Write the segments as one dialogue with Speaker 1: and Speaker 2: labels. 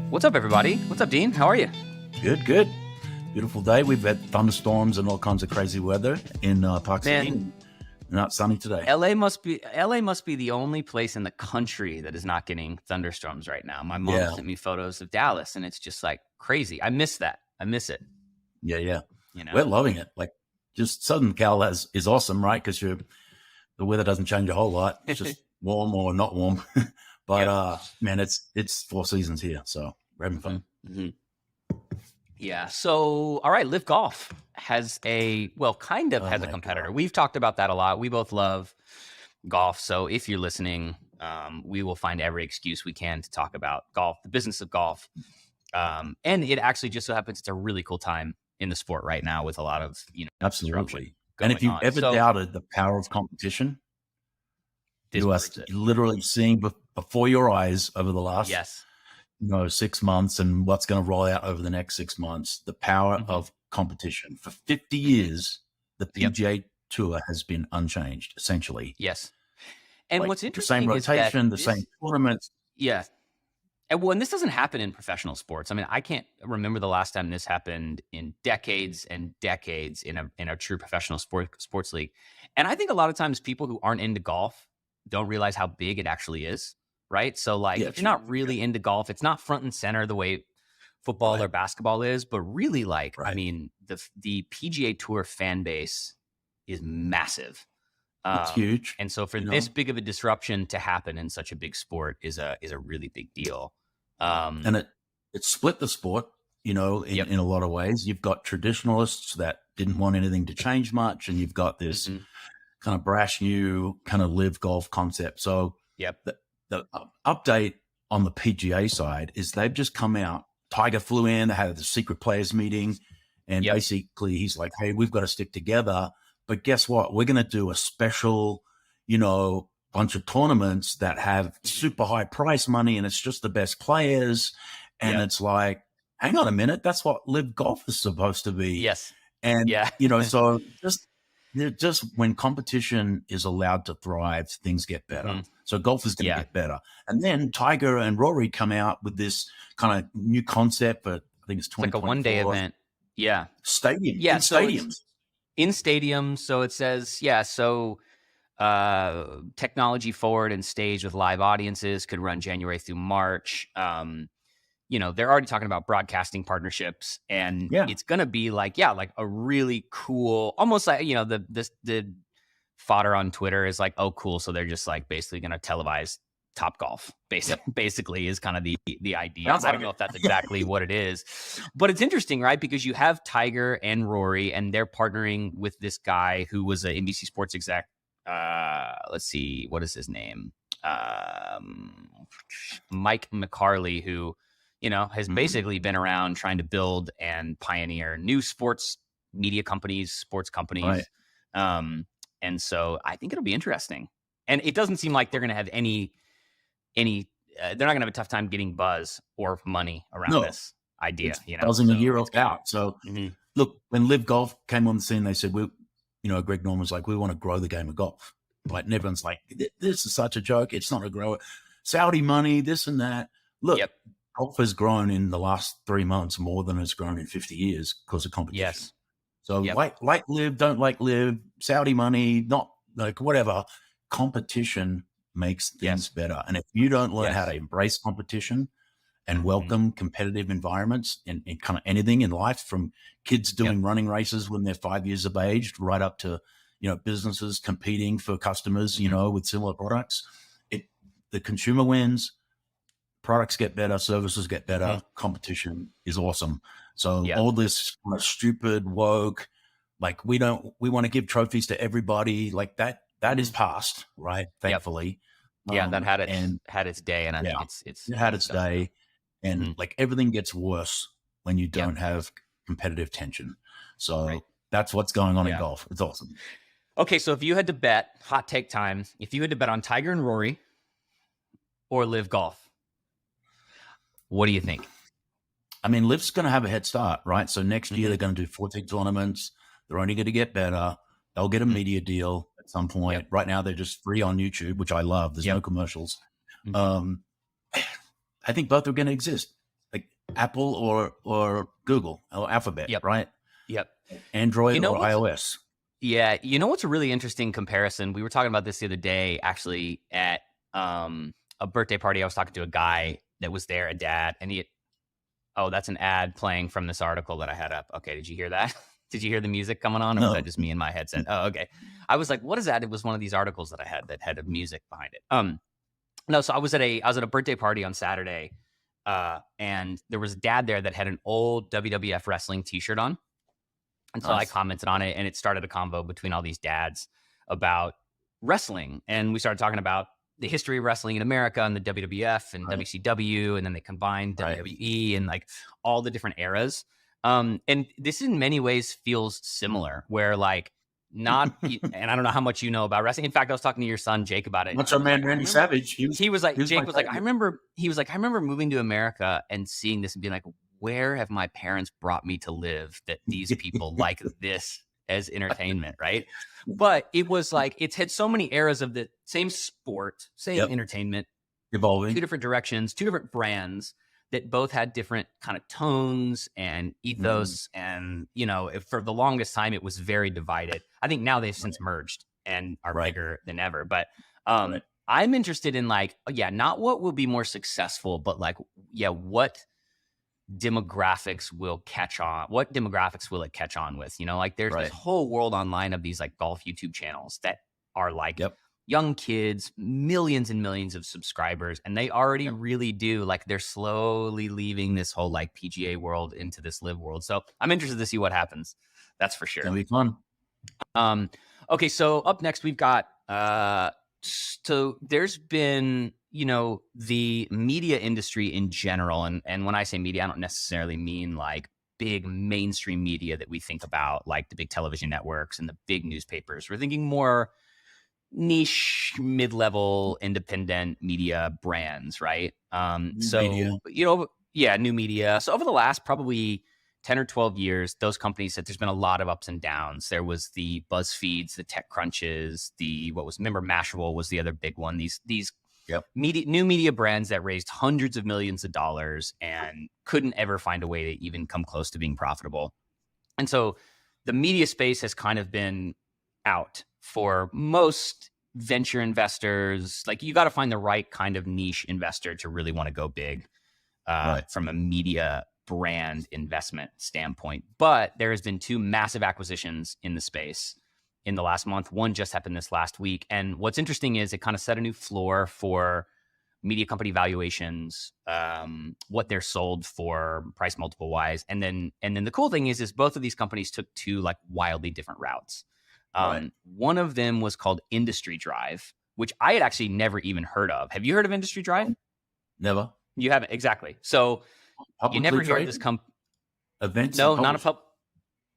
Speaker 1: What's up, everybody? What's up, Dean? How are you?
Speaker 2: Good, good. Beautiful day. We've had thunderstorms and all kinds of crazy weather in Park City. Not sunny today.
Speaker 1: LA must be the only place in the country that is not getting thunderstorms right now. My mom sent me photos of Dallas, and it's just like crazy. I miss that. I miss it.
Speaker 2: Yeah.
Speaker 1: You know?
Speaker 2: We're loving it. Like, just Southern Cal is awesome, right? Because the weather doesn't change a whole lot. It's just warm or not warm. But man, it's 4 seasons here, so we're having fun.
Speaker 1: Mm-hmm. Yeah. So, all right, LIV Golf has a competitor. We've talked about that a lot. We both love golf. So if you're listening, we will find every excuse we can to talk about golf, the business of golf. And it actually just so happens it's a really cool time in the sport right now with a lot of,
Speaker 2: absolutely. And if you've ever doubted the power of competition, you are literally seeing before your eyes over the last 6 months and what's going to roll out over the next 6 months, the power of competition. For 50 years, the PGA Tour has been unchanged, essentially.
Speaker 1: Yes. And what's interesting
Speaker 2: the same rotation, the same tournaments.
Speaker 1: Yeah. And this doesn't happen in professional sports. I mean, I can't remember the last time this happened in decades and decades in a true professional sports league. And I think a lot of times people who aren't into golf don't realize how big it actually is, right? So if you're not really into golf, it's not front and center the way football or basketball is, but really I mean, the PGA Tour fan base is massive.
Speaker 2: It's huge.
Speaker 1: And so for this big of a disruption to happen in such a big sport is a really big deal.
Speaker 2: And it split the sport, in a lot of ways. You've got traditionalists that didn't want anything to change much, and you've got this kind of brash new kind of LIV Golf concept. So the update on the PGA side is they've just come out. Tiger flew in, they had the secret players meeting, and basically he's like, hey, we've got to stick together. But guess what? We're going to do a special, bunch of tournaments that have super high price money, and it's just the best players. And it's like, hang on a minute, that's what LIV Golf is supposed to be.
Speaker 1: Yes.
Speaker 2: And, so just when competition is allowed to thrive, things get better. So golf is going to get better. And then Tiger and Rory come out with this kind of new concept, but I think it's 2024.
Speaker 1: Like a one-day event. Yeah.
Speaker 2: Stadium. Yeah. In stadiums.
Speaker 1: In stadiums. So it says, technology forward and staged with live audiences, could run January through March. They're already talking about broadcasting partnerships, and it's going to be like a really cool, almost like, the fodder on Twitter is like, oh, cool. So they're just basically going to televise Topgolf, basically is kind of the idea. I don't know if that's exactly what it is, but it's interesting, right? Because you have Tiger and Rory, and they're partnering with this guy who was an NBC Sports exec. Let's see, what is his name? Mike McCarley, who, has basically been around trying to build and pioneer new sports media companies, sports companies. Right. And so I think it'll be interesting. And it doesn't seem like they're going to have they're not going to have a tough time getting buzz or money around this idea.
Speaker 2: Buzzing a year out. So look, when LIV Golf came on the scene, they said, Greg Norman was like, we want to grow the game of golf. Right? And everyone's like, this is such a joke. It's not a grower. Saudi money, this and that. Look, golf has grown in the last 3 months more than it's grown in 50 years because of competition.
Speaker 1: Yes.
Speaker 2: So like LIV, don't like LIV, Saudi money, not like whatever. Competition makes things better. And if you don't learn how to embrace competition and welcome competitive environments in kind of anything in life, from kids doing running races when they're 5 years of age, right up to, businesses competing for customers, with similar products, the consumer wins, products get better, services get better, competition is awesome. So all this kind of stupid woke, like we want to give trophies to everybody, like that is past, right? Thankfully.
Speaker 1: That had its day, and I think it
Speaker 2: had its day. And like everything gets worse when you don't have competitive tension. So that's what's going on in golf. It's awesome.
Speaker 1: Okay, so if you had to bet, hot take time, if you had to bet on Tiger and Rory or LIV Golf, what do you think?
Speaker 2: I mean, LIV's going to have a head start, right? So next year they're going to do 14 tournaments. They're only going to get better. They'll get a media deal at some point. Right now they're just free on YouTube, which I love. There's no commercials. I think both are going to exist. Like Apple or Google or Alphabet,
Speaker 1: Yep.
Speaker 2: right?
Speaker 1: Yep.
Speaker 2: Android or iOS.
Speaker 1: Yeah. You know what's a really interesting comparison? We were talking about this the other day, actually, at a birthday party. I was talking to a guy that was there, a dad, and oh, that's an ad playing from this article that I had up. Okay. Did you hear that? Did you hear the music coming on, or was that just me and my headset? Oh, okay. I was like, what is that? It was one of these articles that I had that had a music behind it. No, so I was at a birthday party on Saturday, and there was a dad there that had an old WWF wrestling T-shirt on, and so I commented on it, and it started a convo between all these dads about wrestling, and we started talking about the history of wrestling in America and the WWF and WCW, and then they combined WWE and like all the different eras. And this in many ways feels similar, where like not, and I don't know how much you know about wrestling. In fact, I was talking to your son Jake about it.
Speaker 2: Macho Man Randy Savage.
Speaker 1: He was like, Jake was like, I remember moving to America and seeing this and being like, where have my parents brought me to live that these people like this as entertainment, right? But it was like, it's had so many eras of the same sport, same entertainment,
Speaker 2: evolving,
Speaker 1: 2 different directions, 2 different brands that both had different kind of tones and ethos. And, you know, for the longest time, it was very divided. I think now they've since merged and are bigger than ever. But I'm interested in like, not what will be more successful, but like, what demographics will catch on? What demographics will it catch on with? You know, like there's this whole world online of these like golf YouTube channels that are like young kids, millions and millions of subscribers, and they already really do like they're slowly leaving this whole like PGA world into this live world. So I'm interested to see what happens. That's for sure.
Speaker 2: It'll be fun.
Speaker 1: Okay, so up next we've got so there's been, you know, the media industry in general, and when I say media, I don't necessarily mean like big mainstream media that we think about, like the big television networks and the big newspapers. We're thinking more niche, mid-level, independent media brands, right?
Speaker 2: Media.
Speaker 1: You know, new media. So over the last probably 10 or 12 years, those companies that there's been a lot of ups and downs. There was the BuzzFeeds, the TechCrunches, remember Mashable was the other big one. These new media brands that raised hundreds of millions of dollars and couldn't ever find a way to even come close to being profitable. And so the media space has kind of been out for most venture investors. Like you got to find the right kind of niche investor to really want to go big from a media brand investment standpoint. But there has been 2 massive acquisitions in the space in the last month. One just happened this last week. And what's interesting is it kind of set a new floor for media company valuations, what they're sold for price multiple wise. And then the cool thing is both of these companies took 2 like wildly different routes. One of them was called Industry Drive, which I had actually never even heard of. Have you heard of Industry Drive?
Speaker 2: Never.
Speaker 1: You haven't? Exactly. So you never hear of this company.
Speaker 2: Events?
Speaker 1: No, not a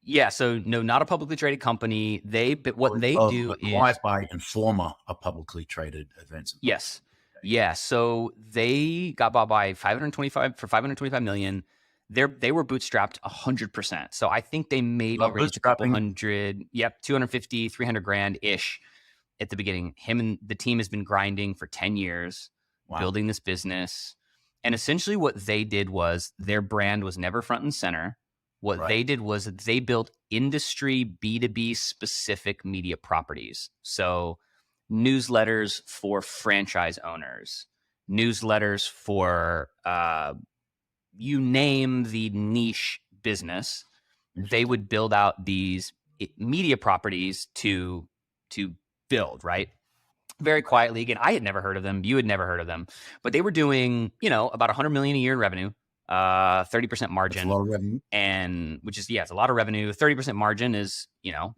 Speaker 1: not a publicly traded company. They do is
Speaker 2: acquired by Informa, a publicly traded events.
Speaker 1: Yes. Yeah. So they got bought by 525 million. They were bootstrapped 100%. So I think they maybe raised a couple hundred, 250, 300 grand ish at the beginning. Him and the team has been grinding for 10 years, building this business. And essentially what they did was their brand was never front and center. What they did was they built industry B2B specific media properties. So newsletters for franchise owners, newsletters for you name the niche business, they would build out these media properties to build, right? Very quietly. Again, I had never heard of them. You had never heard of them, but they were doing, you know, about 100 million a year in revenue, 30% margin.
Speaker 2: That's a lot of revenue.
Speaker 1: And which is, it's a lot of revenue. 30% margin is, you know,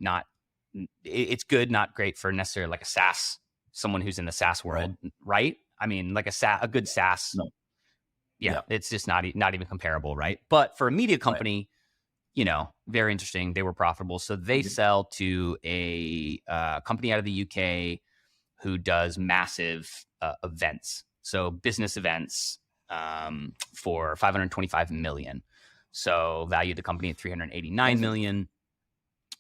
Speaker 1: it's good, not great for necessarily like a SaaS, someone who's in the SaaS world, right? I mean, like a good SaaS.
Speaker 2: No.
Speaker 1: It's just not even comparable, right? But for a media company, you know, very interesting. They were profitable. So they sell to a company out of the UK who does massive events. So business events for 525 million. So valued the company at 389 million,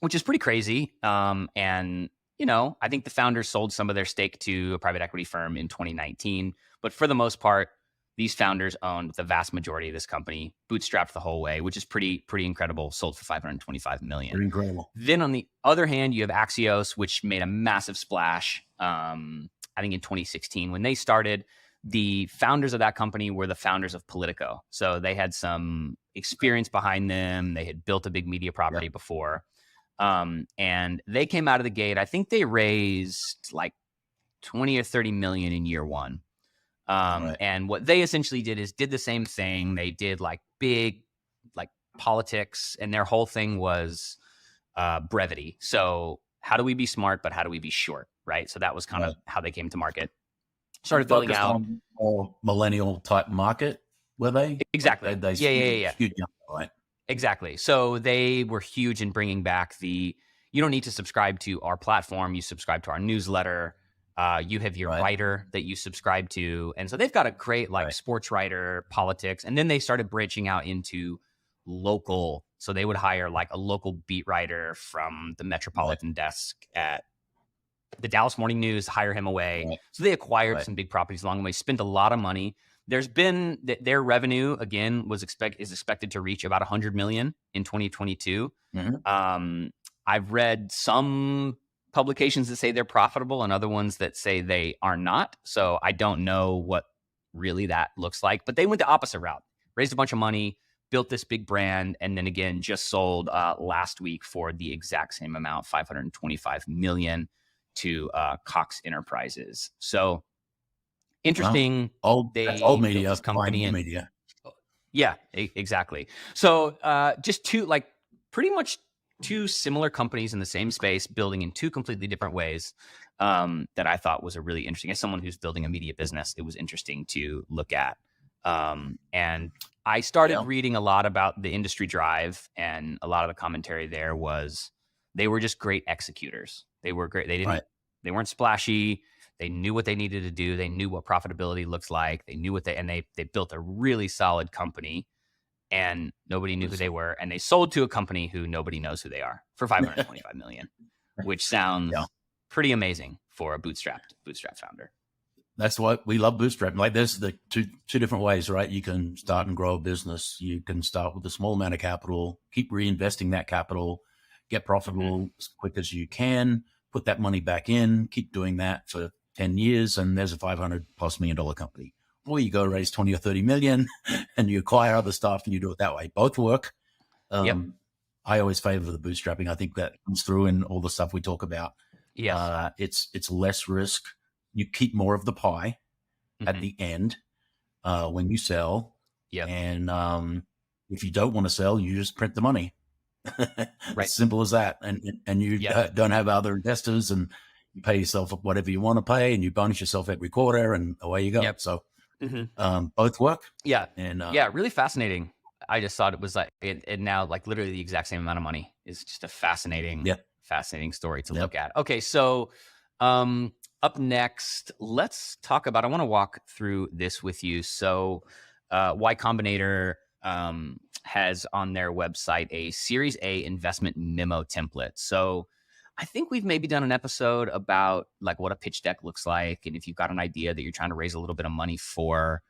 Speaker 1: which is pretty crazy. And, you know, I think the founders sold some of their stake to a private equity firm in 2019. But for the most part, these founders owned the vast majority of this company, bootstrapped the whole way, which is pretty incredible. Sold for $525 million.
Speaker 2: Pretty incredible.
Speaker 1: Then on the other hand, you have Axios, which made a massive splash. I think in 2016 when they started. The founders of that company were the founders of Politico, so they had some experience behind them. They had built a big media property before, and they came out of the gate. I think they raised like 20 or 30 million in year one. And what they essentially did is did the same thing. They did like big, like politics, and their whole thing was brevity. So how do we be smart, but how do we be short? Right. So that was kind of how they came to market. Started building out
Speaker 2: more millennial type market, were they?
Speaker 1: Exactly.
Speaker 2: They
Speaker 1: yeah.
Speaker 2: Young, right?
Speaker 1: Exactly. So they were huge in bringing back you don't need to subscribe to our platform. You subscribe to our newsletter. You have your writer that you subscribe to. And so they've got a great sports writer, politics. And then they started branching out into local. So they would hire like a local beat writer from the Metropolitan desk at the Dallas Morning News, hire him away. So they acquired some big properties along the way, spent a lot of money. There's been their revenue again is expected to reach about 100 million in 2022. I've read some publications that say they're profitable and other ones that say they are not. So I don't know what really that looks like, but they went the opposite route, raised a bunch of money, built this big brand, and then again, just sold last week for the exact same amount, 525 million to Cox Enterprises. So interesting.
Speaker 2: Old media, company media.
Speaker 1: Yeah, exactly. So just pretty much two similar companies in the same space, building in two completely different ways that I thought was a really interesting. As someone who's building a media business, it was interesting to look at. And I started reading a lot about the industry drive, and a lot of the commentary there was they were just great executors. They were great. They weren't splashy. They knew what they needed to do. They knew what profitability looks like. They knew they built a really solid company, and nobody knew who they were. And they sold to a company who nobody knows who they are for 525 million, which sounds pretty amazing for a bootstrap founder.
Speaker 2: That's why we love bootstrapping. Like there's the two different ways, right? You can start and grow a business. You can start with a small amount of capital, keep reinvesting that capital, get profitable as quick as you can, put that money back in, keep doing that for 10 years, and there's a $500+ million company. Or you go raise 20 or 30 million and you acquire other stuff and you do it that way. Both work. I always favor the bootstrapping. I think that comes through in all the stuff we talk about. It's less risk. You keep more of the pie at the end when you sell. And if you don't want to sell, you just print the money. As simple as that. And you don't have other investors, and you pay yourself whatever you want to pay, and you bonus yourself every quarter, and away you go. So both work.
Speaker 1: And really fascinating. I just thought it was like it now like literally the exact same amount of money is just a fascinating story to look at. Okay, so up next, let's talk about, I want to walk through this with you. So Y Combinator has on their website a Series A investment memo template. So I think we've maybe done an episode about like what a pitch deck looks like, and if you've got an idea that you're trying to raise a little bit of money for.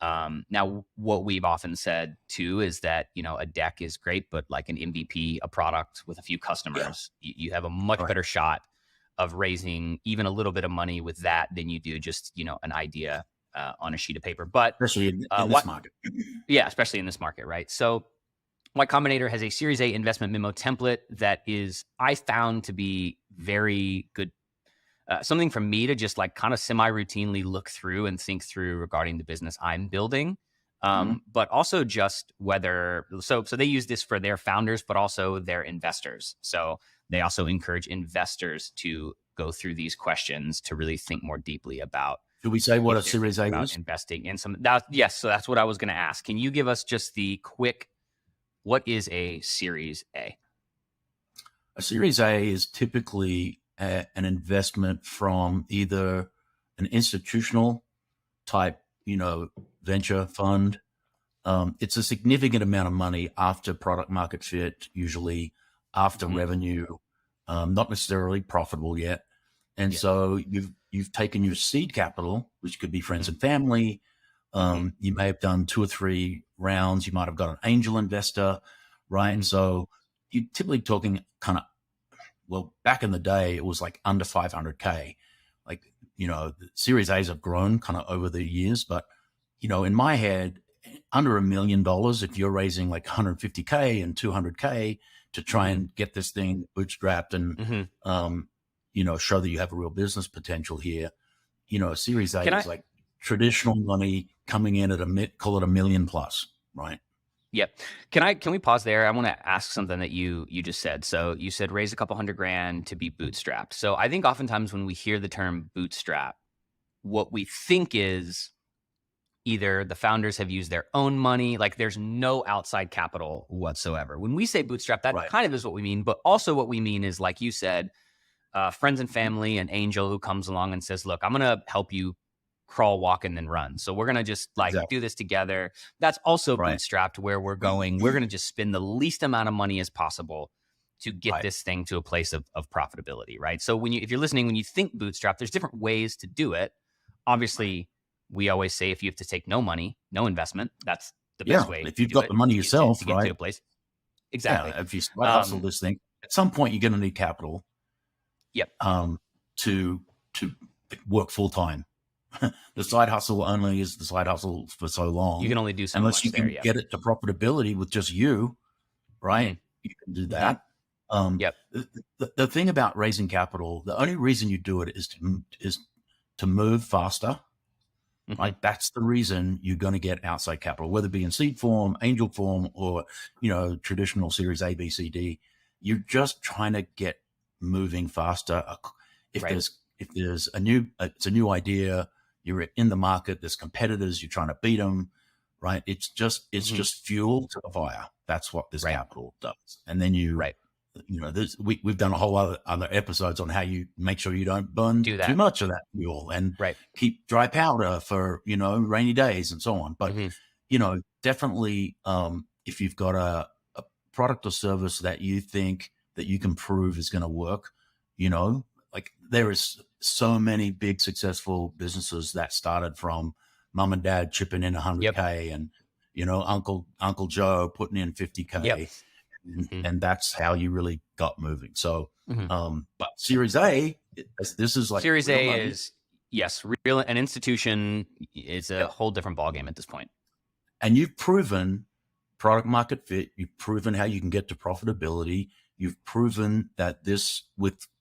Speaker 1: Now, what we've often said too is that, a deck is great, but like an MVP, a product with a few customers, you have a much better shot of raising even a little bit of money with that than you do just, an idea on a sheet of paper. But
Speaker 2: especially in this market.
Speaker 1: Yeah, especially in this market, right? So Y Combinator has a Series A investment memo template that I found to be very good. Something for me to just like kind of semi-routinely look through and think through regarding the business I'm building. But also just so they use this for their founders, but also their investors. So they also encourage investors to go through these questions to really think more deeply about.
Speaker 2: Should we say what a Series A is?
Speaker 1: Investing in some. Yes. So that's what I was going to ask. Can you give us just the quick, what is a Series A?
Speaker 2: A Series A is typically an investment from either an institutional type, venture fund. It's a significant amount of money after product market fit, usually after revenue, not necessarily profitable yet. And so you've taken your seed capital, which could be friends and family, You may have done 2 or 3 rounds. You might have got an angel investor, right? And so you're typically talking kind of, well, back in the day, it was like under 500K. Like, the Series A's have grown kind of over the years, but, in my head, under $1 million, if you're raising like 150K and 200K to try and get this thing bootstrapped and, show that you have a real business potential here, a Series A is like traditional money coming in at call it $1 million plus, right?
Speaker 1: Yep. Can we pause there? I want to ask something that you just said. So you said raise a couple $100,000 to be bootstrapped. So I think oftentimes when we hear the term bootstrap, what we think is either the founders have used their own money, like there's no outside capital whatsoever. When we say bootstrap, that kind of is what we mean. But also what we mean is, like you said, friends and family, an angel who comes along and says, look, I'm going to help you crawl, walk, and then run. So we're going to just do this together. That's also bootstrapped, where we're going to just spend the least amount of money as possible to get this thing to a place of profitability, right? So if you're listening, when you think bootstrap, there's different ways to do it. Obviously, we always say if you have to take no money, no investment, that's the best way.
Speaker 2: If you've got the money yourself,
Speaker 1: to get to a place. Exactly.
Speaker 2: Yeah, if you hustle this thing, at some point you're going to need capital.
Speaker 1: Yep.
Speaker 2: To work full time. The side hustle only is the side hustle for so long.
Speaker 1: You can only do so
Speaker 2: unless
Speaker 1: much
Speaker 2: you can get it to profitability with just you, right? You can do that. The thing about raising capital, the only reason you do it is to move faster. Like that's the reason you're going to get outside capital, whether it be in seed form, angel form, or traditional Series A, B, C, D. You're just trying to get moving faster. If there's a new idea, you're in the market, there's competitors, you're trying to beat them, right? It's just fuel to the fire. That's what this capital does. And then we've done a whole other episodes on how you make sure you don't burn too much of that fuel and keep dry powder for, rainy days and so on. But, definitely if you've got a product or service that you think that you can prove is going to work, like there is so many big successful businesses that started from mom and dad chipping in 100K and, Uncle Joe putting in 50K. And that's how you really got moving. So, but Series A, this is like
Speaker 1: Series A money. Is real. An institution is a whole different ballgame at this point.
Speaker 2: And you've proven product market fit. You've proven how you can get to profitability. You've proven that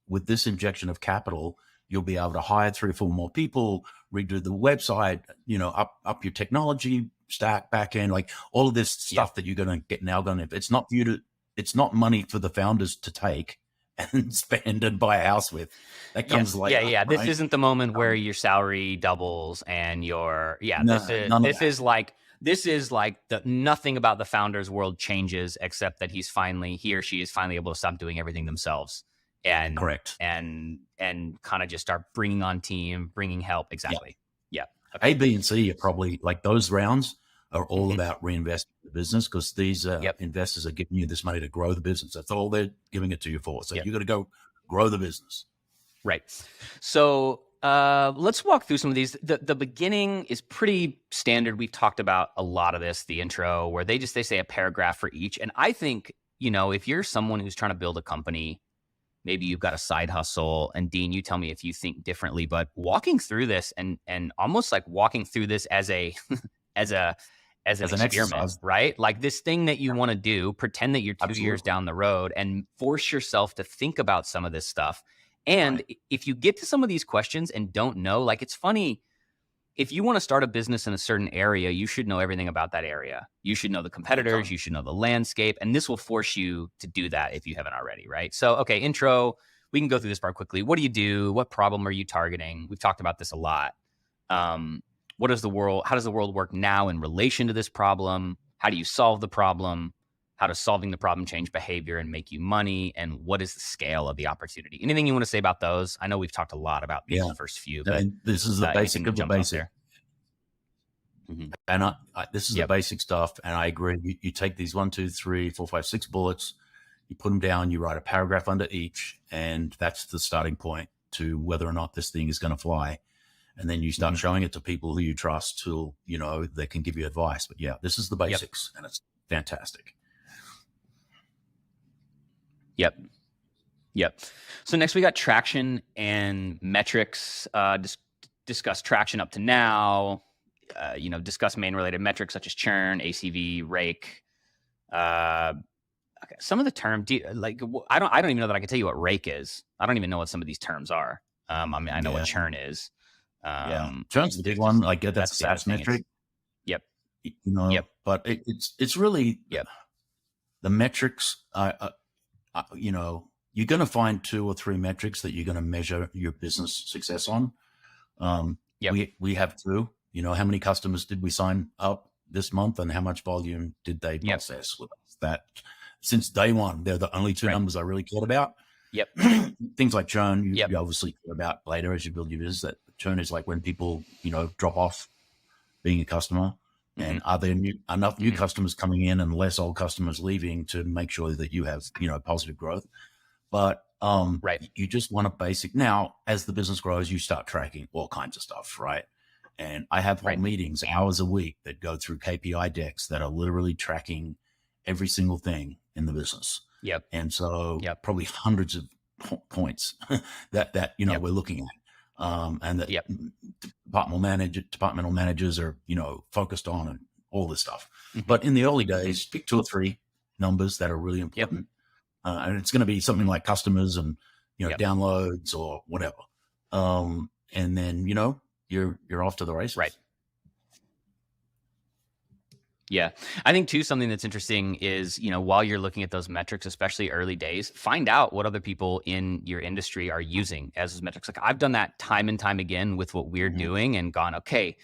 Speaker 2: with this injection of capital, you'll be able to hire 3 or 4 more people, redo the website, up your technology stack, back end, like all of this stuff that you're going to get now. It's not money for the founders to take and spend and buy a house with. That comes later.
Speaker 1: Right? This isn't the moment where your salary doubles and this is like nothing about the founder's world changes except that he or she is finally able to stop doing everything themselves and kind of just start bringing on team, bringing help. Exactly.
Speaker 2: A, B, and C are probably like those rounds are all about reinvesting in the business because these investors are giving you this money to grow the business. That's all they're giving it to you for. So you got to go grow the business.
Speaker 1: Right. So let's walk through some of these. The beginning is pretty standard. We've talked about a lot of this, the intro, where they say a paragraph for each. And I think, if you're someone who's trying to build a company, maybe you've got a side hustle, and Dean, you tell me if you think differently, but walking through this and almost like walking through this as an experiment, exercise. Right? Like this thing that you want to do, pretend that you're 2 years down the road and force yourself to think about some of this stuff. And if you get to some of these questions and don't know, like it's funny, if you want to start a business in a certain area, you should know everything about that area. You should know the competitors, you should know the landscape, and this will force you to do that if you haven't already, right? So, okay, intro, we can go through this part quickly. What do you do? What problem are you targeting? We've talked about this a lot. How does the world work now in relation to this problem? How do you solve the problem? How does solving the problem change behavior and make you money? And what is the scale of the opportunity? Anything you want to say about those? I know we've talked a lot about these first few. But
Speaker 2: this is the basic of the basic. And this is the basic stuff. And I agree. You take these 1, 2, 3, 4, 5, 6 bullets, you put them down, you write a paragraph under each, and that's the starting point to whether or not this thing is going to fly. And then you start showing it to people who you trust, who, they can give you advice. But yeah, this is the basics, and it's fantastic.
Speaker 1: Yep. So next we got traction and metrics. Discuss traction up to now. Discuss main related metrics such as churn, ACV, rake. Okay, some of the terms, I don't even know that I can tell you what rake is. I don't even know what some of these terms are. I know what churn is.
Speaker 2: Churn's the big one. I get that's a SaaS metric.
Speaker 1: Yep.
Speaker 2: But it's really the metrics. You're going to find 2 or 3 metrics that you're going to measure your business success on. We have 2. How many customers did we sign up this month, and how much volume did they process with us? That since day one, they're the only 2 numbers I really cared about. Things like churn, you obviously care about later as you build your business. That churn is like when people, drop off being a customer. And are there enough new customers coming in and less old customers leaving to make sure that you have, positive growth? But you just want a basic. Now, as the business grows, you start tracking all kinds of stuff, right? And I have whole meetings, hours a week, that go through KPI decks that are literally tracking every single thing in the business. And so probably hundreds of points that we're looking at. And that departmental managers are, focused on, and all this stuff. But in the early days, pick 2 or 3 numbers that are really important. And it's going to be something like customers and, downloads or whatever. And then, you're off to the races.
Speaker 1: Right. Yeah. I think too, something that's interesting is, while you're looking at those metrics, especially early days, find out what other people in your industry are using as those metrics. Like I've done that time and time again with what we're doing and gone, okay,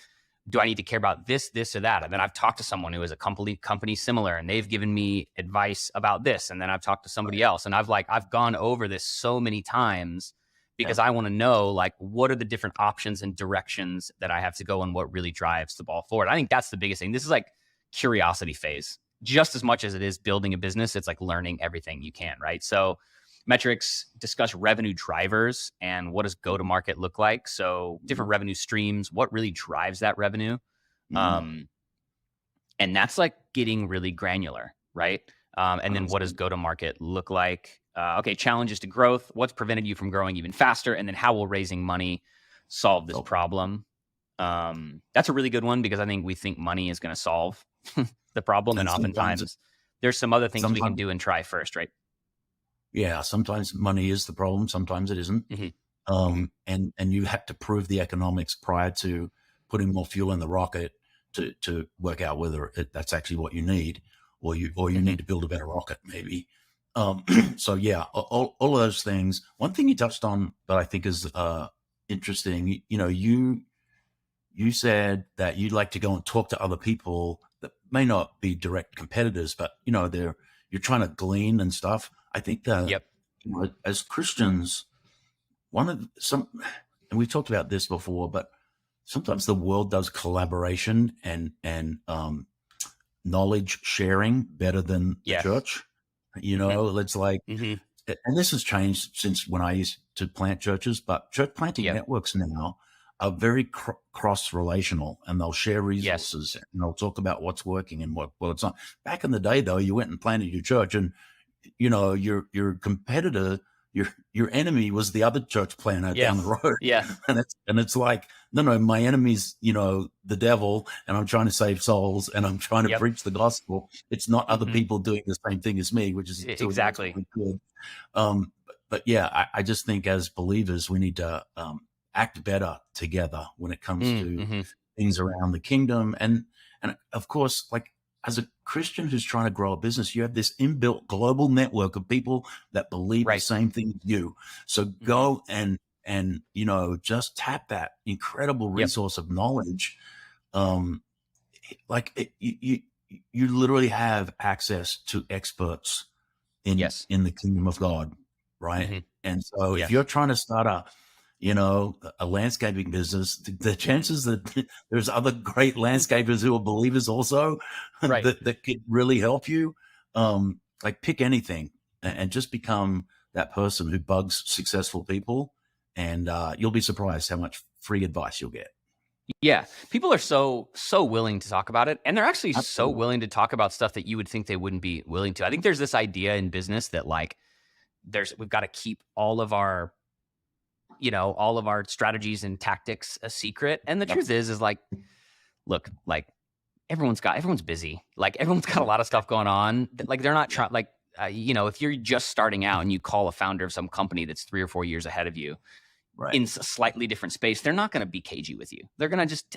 Speaker 1: do I need to care about this, or that? And then I've talked to someone who is a company similar, and they've given me advice about this. And then I've talked to somebody else, and I've gone over this so many times because I want to know, what are the different options and directions that I have to go and what really drives the ball forward. I think that's the biggest thing. This is curiosity phase just as much as it is building a business. It's learning everything you can, right? So metrics discuss revenue drivers and what does go to market look like. So different revenue streams, what really drives that revenue. And that's getting really granular, right? And then what does go to market look like? Okay, challenges to growth, what's prevented you from growing even faster? And then how will raising money solve this problem? That's a really good one, because I think we think money is going to solve the problem, and oftentimes there's some other things we can do and try first, right?
Speaker 2: Yeah, sometimes money is the problem, sometimes it isn't. And you have to prove the economics prior to putting more fuel in the rocket to work out whether that's actually what you need, or you need to build a better rocket, maybe. So yeah, all of those things. One thing you touched on that I think is interesting, you said that you'd like to go and talk to other people that may not be direct competitors, but you're trying to glean and stuff. I think that as Christians, and we've talked about this before, but sometimes the world does collaboration and knowledge sharing better than the church. It's and this has changed since when I used to plant churches, but church planting networks now are very cross-relational, and they'll share resources and they'll talk about what's working and what's not. Back in the day, though, you went and planted your church, and your competitor, your enemy was the other church planter down the road. And it's no, my enemy's the devil, and I'm trying to save souls, and I'm trying to preach the gospel. It's not other people doing the same thing as me, which is
Speaker 1: exactly
Speaker 2: good. But yeah, I just think as believers we need to act better together when it comes to things around the kingdom. And of course, as a Christian who's trying to grow a business, you have this inbuilt global network of people that believe the same thing as you. So go and just tap that incredible resource of knowledge. You literally have access to experts in the kingdom of God, right? And so if you're trying to start a landscaping business, the chances that there's other great landscapers who are believers also that could really help you. Pick anything and just become that person who bugs successful people and you'll be surprised how much free advice you'll get.
Speaker 1: Yeah. People are so willing to talk about it. And they're actually so willing to talk about stuff that you would think they wouldn't be willing to. I think there's this idea in business that like we've got to keep all of our strategies and tactics a secret. And the truth is like, look, like everyone's busy. Like everyone's got a lot of stuff going on. Like they're not trying, like, if you're just starting out and you call a founder of some company that's 3 or 4 years ahead of you, in a slightly different space, they're not going to be cagey with you. They're going to just,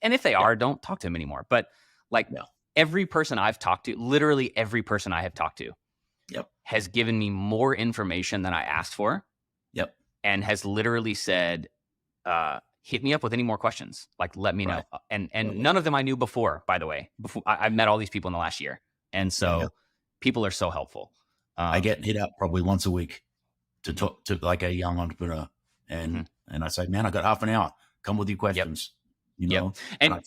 Speaker 1: and if they are, don't talk to them anymore. But like every person I've talked to, literally every person I have talked to has given me more information than I asked for. And has literally said, hit me up with any more questions. Like, let me know. And none of them I knew before, by the way. I've met all these people in the last year. And so people are so helpful.
Speaker 2: I get hit up probably once a week to talk to like a young entrepreneur. And I say, man, I got half an hour. Come with your questions. You know.
Speaker 1: And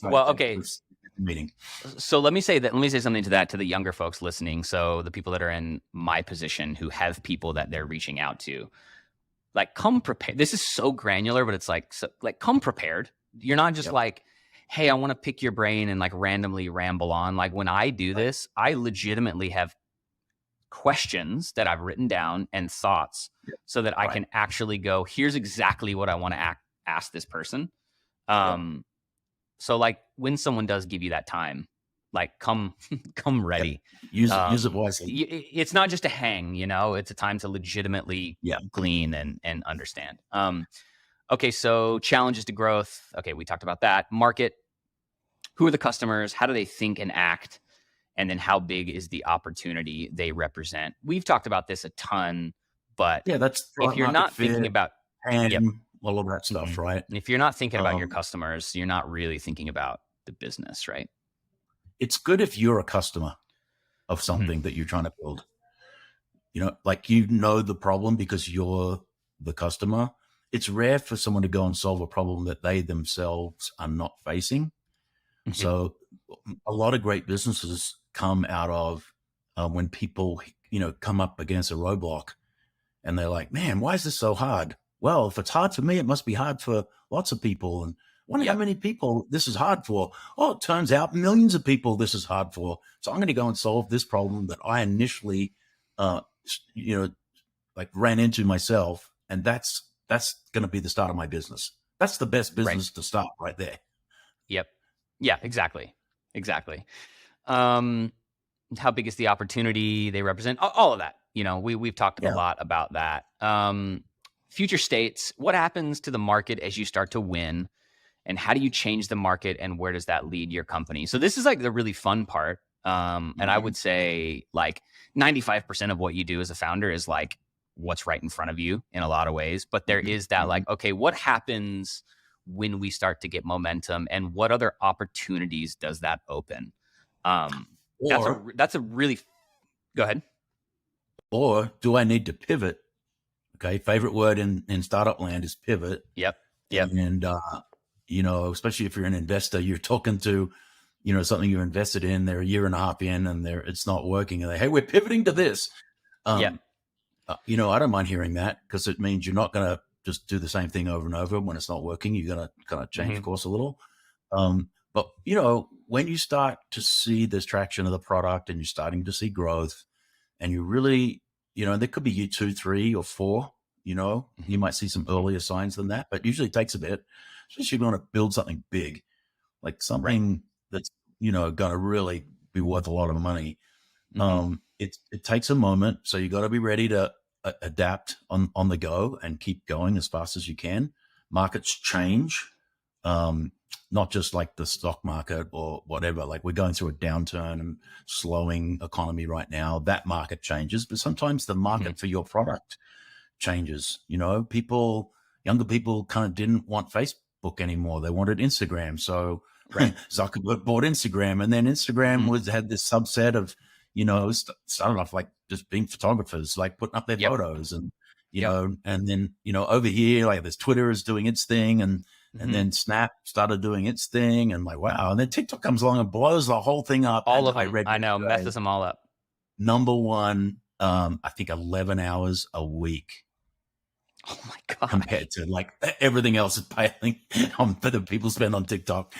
Speaker 2: meeting.
Speaker 1: So let me say something to the younger folks listening. So the people that are in my position who have people that they're reaching out to, like, come prepared. This is so granular, but it's like come prepared. You're not just like, hey, I want to pick your brain and like randomly ramble on. Like when I do this, I legitimately have questions that I've written down and thoughts so that I can actually go, here's exactly what I want to ask this person. So like when someone does give you that time, like come ready.
Speaker 2: Use it wisely.
Speaker 1: It's not just a hang, it's a time to legitimately glean and understand. Okay. So challenges to growth. Okay. We talked about that. Market. Who are the customers? How do they think and act? And then how big is the opportunity they represent? We've talked about this a ton, but
Speaker 2: that's
Speaker 1: if you're not thinking about
Speaker 2: all of that stuff, right?
Speaker 1: If you're not thinking about your customers, you're not really thinking about the business, right?
Speaker 2: It's good if you're a customer of something that you're trying to build. Like the problem because you're the customer. It's rare for someone to go and solve a problem that they themselves are not facing. So a lot of great businesses come out of when people, come up against a roadblock and they're like, man, why is this so hard? Well, if it's hard for me, it must be hard for lots of people. And wonder how many people this is hard for. Oh, it turns out millions of people this is hard for. So I'm going to go and solve this problem that I initially, ran into myself. And that's going to be the start of my business. That's the best business to start right there.
Speaker 1: Yep. Yeah, exactly. How big is the opportunity they represent? All of that. We've talked a lot about that. Future states, what happens to the market as you start to win? And how do you change the market? And where does that lead your company? So this is like the really fun part. And I would say like 95% of what you do as a founder is like what's right in front of you in a lot of ways. But there is that like, okay, what happens when we start to get momentum, and what other opportunities does that open? That's a really, go ahead.
Speaker 2: Or do I need to pivot? Okay. Favorite word in startup land is pivot.
Speaker 1: Yep.
Speaker 2: And, especially if you're an investor, you're talking to, something you invested in, they're a year and a half in and it's not working. And hey, we're pivoting to this. I don't mind hearing that because it means you're not going to just do the same thing over and over. When it's not working, you're going to kind of change course a little. But when you start to see this traction of the product and you're starting to see growth and you really, there could be year 2, 3 or 4, you might see some earlier signs than that, but usually it takes a bit, especially if you want to build something big, like something that's, going to really be worth a lot of money. It takes a moment. So you got to be ready to adapt on the go and keep going as fast as you can. Markets change, not just like the stock market or whatever. Like we're going through a downturn and slowing economy right now. That market changes, but sometimes the market for your product changes. Younger people kind of didn't want Facebook anymore. They wanted Instagram. So Zuckerberg bought Instagram, and then Instagram had this subset of, started off like just being photographers, like putting up their photos and, and then, over here, like this Twitter is doing its thing and then Snap started doing its thing and like, wow. And then TikTok comes along and blows the whole thing up.
Speaker 1: All of them. I know, messes them all up.
Speaker 2: Number one, I think 11 hours a week
Speaker 1: Oh my gosh.
Speaker 2: compared to like everything else is paling that the people spend on TikTok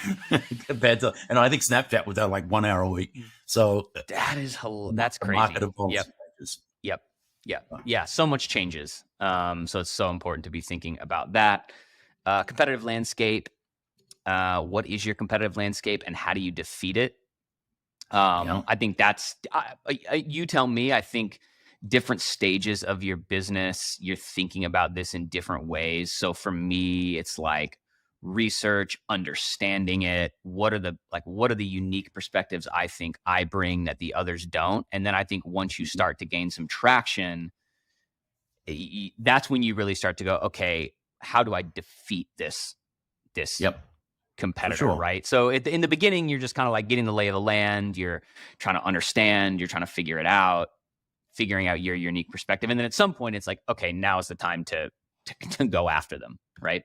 Speaker 2: compared to, and I think Snapchat was at like 1 hour a week. So
Speaker 1: That's
Speaker 2: the
Speaker 1: crazy.
Speaker 2: market evolves.
Speaker 1: Yep. Yeah. So much changes. So it's so important to be thinking about that. Competitive landscape. What is your competitive landscape and how do you defeat it? I think that's, you tell me, I think different stages of your business, you're thinking about this in different ways. So for me, it's like research, understanding it. What are the unique perspectives I think I bring that the others don't? And then I think once you start to gain some traction, that's when you really start to go, okay, how do I defeat this competitor,
Speaker 2: sure.
Speaker 1: right? So in the beginning, you're just kind of like getting the lay of the land. You're trying to understand, you're trying to figure it out, figuring out your unique perspective. And then at some point it's like, okay, now is the time to go after them. Right.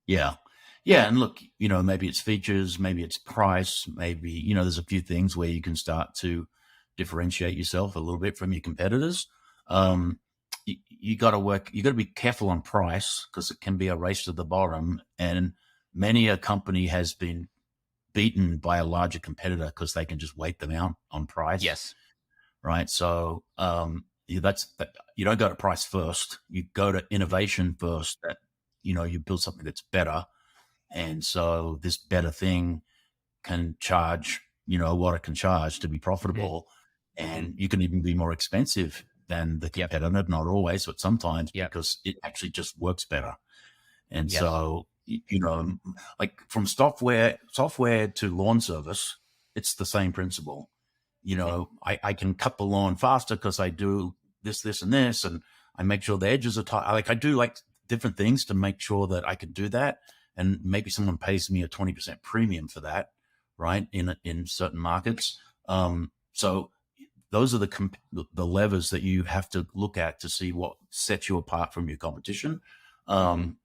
Speaker 2: Yeah. Yeah. And look, maybe it's features, maybe it's price, maybe, there's a few things where you can start to differentiate yourself a little bit from your competitors. You got to be careful on price because it can be a race to the bottom. And many a company has been beaten by a larger competitor because they can just wait them out on price.
Speaker 1: Yes.
Speaker 2: Right. So you don't go to price first. You go to innovation first. That you build something that's better, and so this better thing can charge what it can charge to be profitable, and you can even be more expensive than the competitor. Not always, but sometimes because it actually just works better. And so like from software to lawn service, it's the same principle. I can cut the lawn faster because I do this, and this, and I make sure the edges are tight. Like I do like different things to make sure that I can do that. And maybe someone pays me a 20% premium for that, right? In certain markets. So those are the levers that you have to look at to see what sets you apart from your competition. And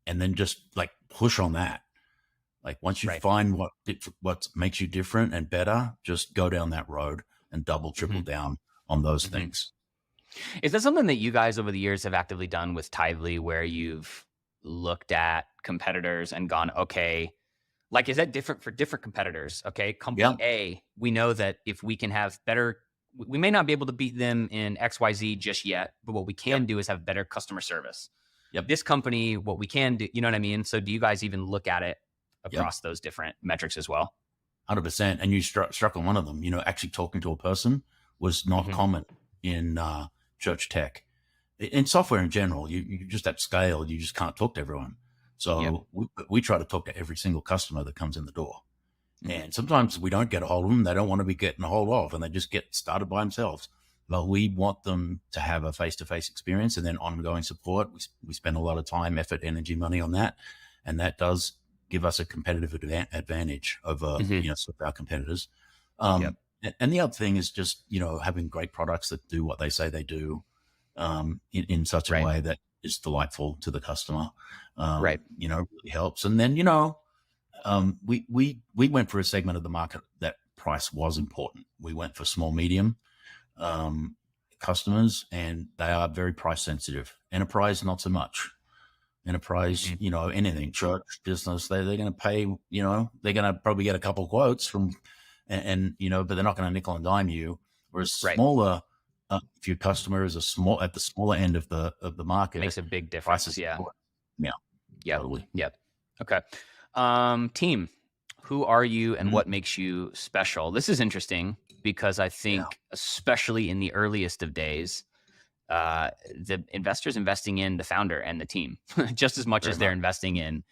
Speaker 2: then just like push on that. Like once you find what makes you different and better, just go down that road and double, triple down on those things.
Speaker 1: Is that something that you guys over the years have actively done with Tithely, where you've looked at competitors and gone, okay, like, is that different for different competitors? Okay. Company A, we know that if we can have better, we may not be able to beat them in XYZ just yet, but what we can do is have better customer service. This company, what we can do, you know what I mean? So do you guys even look at it across those different metrics as well?
Speaker 2: 100%. And you struck on one of them. Actually talking to a person was not common in church tech. In software in general, you just at scale, you just can't talk to everyone. So we try to talk to every single customer that comes in the door. And sometimes we don't get a hold of them. They don't want to be getting a hold of, and they just get started by themselves. But we want them to have a face-to-face experience and then ongoing support. We spend a lot of time, effort, energy, money on that. And that does give us a competitive advantage over some of our competitors. And the other thing is just having great products that do what they say they do in such a way that is delightful to the customer. Really helps. And then we went for a segment of the market that price was important. We went for small medium customers, and they are very price sensitive. Enterprise, not so much. Enterprise, anything, church, business, they're going to pay, they're going to probably get a couple of quotes from, and but they're not going to nickel and dime you. Whereas smaller, if your customer is at the smaller end of the market,
Speaker 1: makes a big difference.
Speaker 2: Totally.
Speaker 1: Okay. Team, who are you and what makes you special? This is interesting because I think, especially in the earliest of days, the investors investing in the founder and the team just as much as they're investing in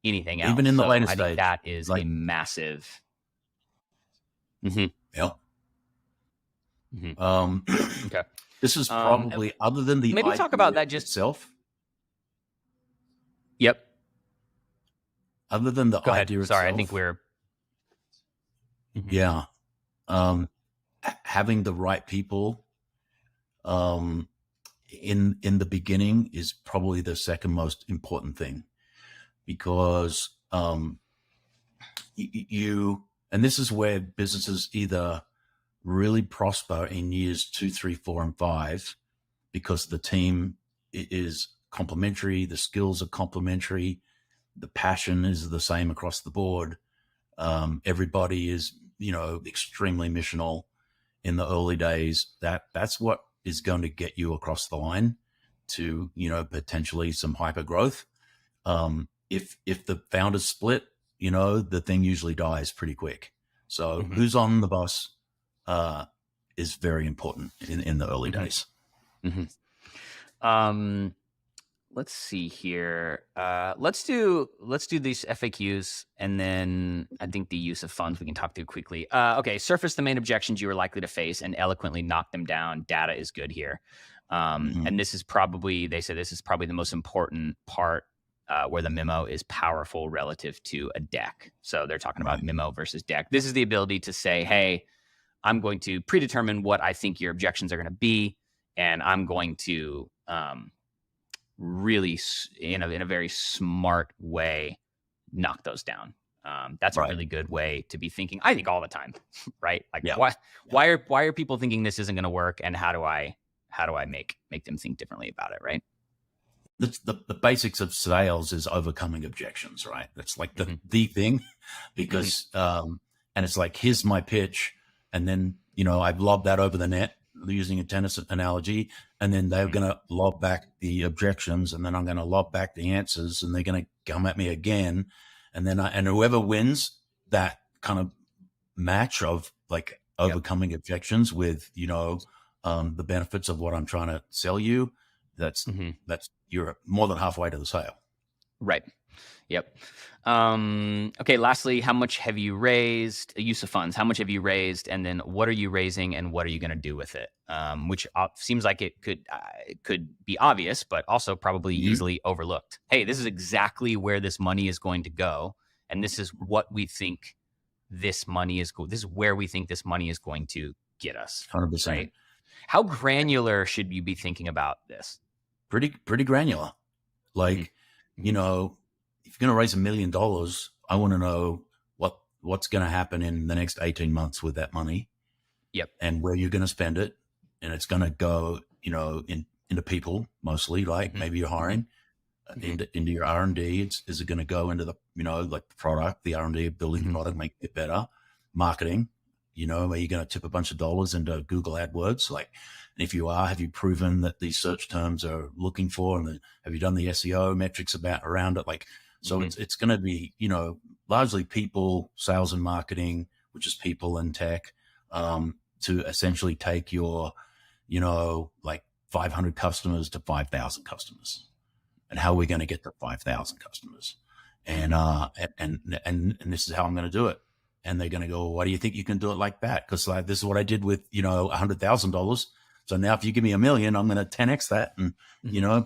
Speaker 1: anything else.
Speaker 2: Even in the latest
Speaker 1: stage. I think that is a massive.
Speaker 2: Okay. This is probably other than the
Speaker 1: maybe talk about that just
Speaker 2: itself.
Speaker 1: Yep.
Speaker 2: Other than the idea itself.
Speaker 1: Sorry, I think we're.
Speaker 2: Having the right people in the beginning is probably the second most important thing, because and this is where businesses either really prosper in years 2, 3, 4, and 5 because the team is complementary. The skills are complementary. The passion is the same across the board. Everybody is, extremely missional in the early days. That's what is going to get you across the line to, potentially some hyper growth. If the founders split, the thing usually dies pretty quick. So who's on the bus is very important in the early days.
Speaker 1: Let's see here. Let's do these FAQs, and then I think the use of funds we can talk through quickly. Okay, surface the main objections you are likely to face and eloquently knock them down. Data is good here. And this is probably, they say this is probably the most important part where the memo is powerful relative to a deck. So they're talking about memo versus deck. This is the ability to say, hey, I'm going to predetermine what I think your objections are going to be, and I'm going to really, in a very smart way, knock those down. That's a really good way to be thinking, I think, all the time, right? Like, why are people thinking this isn't going to work, and how do I make them think differently about it, right?
Speaker 2: The basics of sales is overcoming objections, right? That's like the thing, because and it's like, here's my pitch, and then I've lobbed that over the net using a tennis analogy, and then they're going to lob back the objections, and then I'm going to lob back the answers, and they're going to come at me again, and then and whoever wins that kind of match of like overcoming objections with the benefits of what I'm trying to sell you, that's you're more than halfway to the sale.
Speaker 1: Right. Yep. Okay. Lastly, how much have you raised? Use of funds. How much have you raised? And then what are you raising, and what are you going to do with it? Which seems like it could be obvious, but also probably easily overlooked. Hey, this is exactly where this money is going to go, and this is what we think this money is. This is where we think this money is going to get us.
Speaker 2: 100%.
Speaker 1: Right? How granular should you be thinking about this?
Speaker 2: Pretty granular. Like, if you're going to raise $1 million, I want to know what's going to happen in the next 18 months with that money.
Speaker 1: Yep.
Speaker 2: And where you're going to spend it. And it's going to go, into people mostly, like maybe you're hiring into your R&D. Is it going to go into the, like the product, the R&D, building the product, make it better, marketing, are you going to tip a bunch of dollars into Google AdWords? Like, and if you are, have you proven that these search terms are looking for, and have you done the SEO metrics around it? Like, so it's going to be, largely people, sales and marketing, which is people and tech, to essentially take your, like 500 customers to 5,000 customers, and how are we going to get to 5,000 customers? And this is how I'm going to do it. And they're going to go, well, why do you think you can do it like that? Because like, this is what I did with, $100,000. So now if you give me $1 million, I'm going to 10X that. And,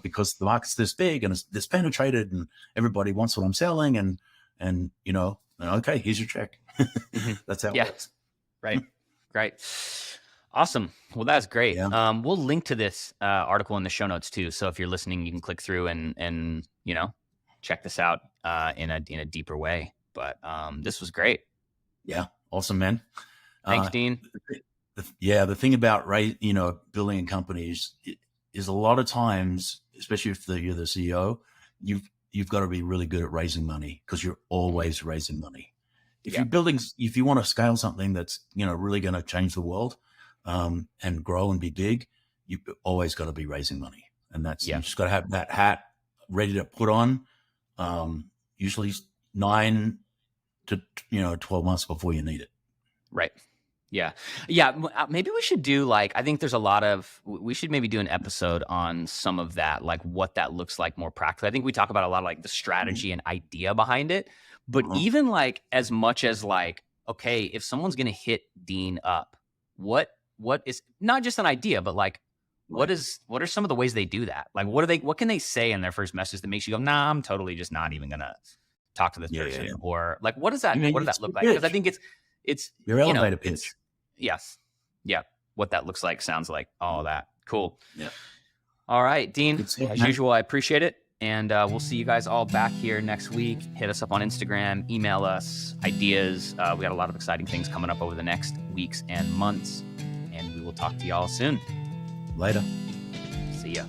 Speaker 2: because the market's this big and it's this penetrated and everybody wants what I'm selling. And okay, here's your check. That's how it works.
Speaker 1: Right. Great. Awesome. Well, that's great. Yeah. We'll link to this article in the show notes too. So if you're listening, you can click through and check this out in a deeper way. But this was great.
Speaker 2: Yeah. Awesome, man.
Speaker 1: Thanks, Dean.
Speaker 2: The thing about building companies is a lot of times, especially if you're the CEO, you've got to be really good at raising money, because you're always raising money. If you want to scale something that's really going to change the world and grow and be big, you've always got to be raising money, and you just got to have that hat ready to put on. Usually 9 to 12 months before you need it.
Speaker 1: Right. Yeah. Maybe we should do I think there's we should maybe do an episode on some of that, like what that looks like more practically. I think we talk about a lot of like the strategy and idea behind it, but even like as much as like, okay, if someone's going to hit Dean up, what is not just an idea, but like, what are some of the ways they do that? Like, what can they say in their first message that makes you go, nah, I'm totally just not even going to talk to this person. Yeah. Or like, what does that look like? Because I think it's
Speaker 2: your elevator pitch.
Speaker 1: Yes. Yeah. What that looks like, sounds like, all that. Cool.
Speaker 2: Yeah.
Speaker 1: All right, Dean, as usual, I appreciate it. And we'll see you guys all back here next week. Hit us up on Instagram, email us ideas. We got a lot of exciting things coming up over the next weeks and months, and we will talk to y'all soon.
Speaker 2: Later.
Speaker 1: See ya.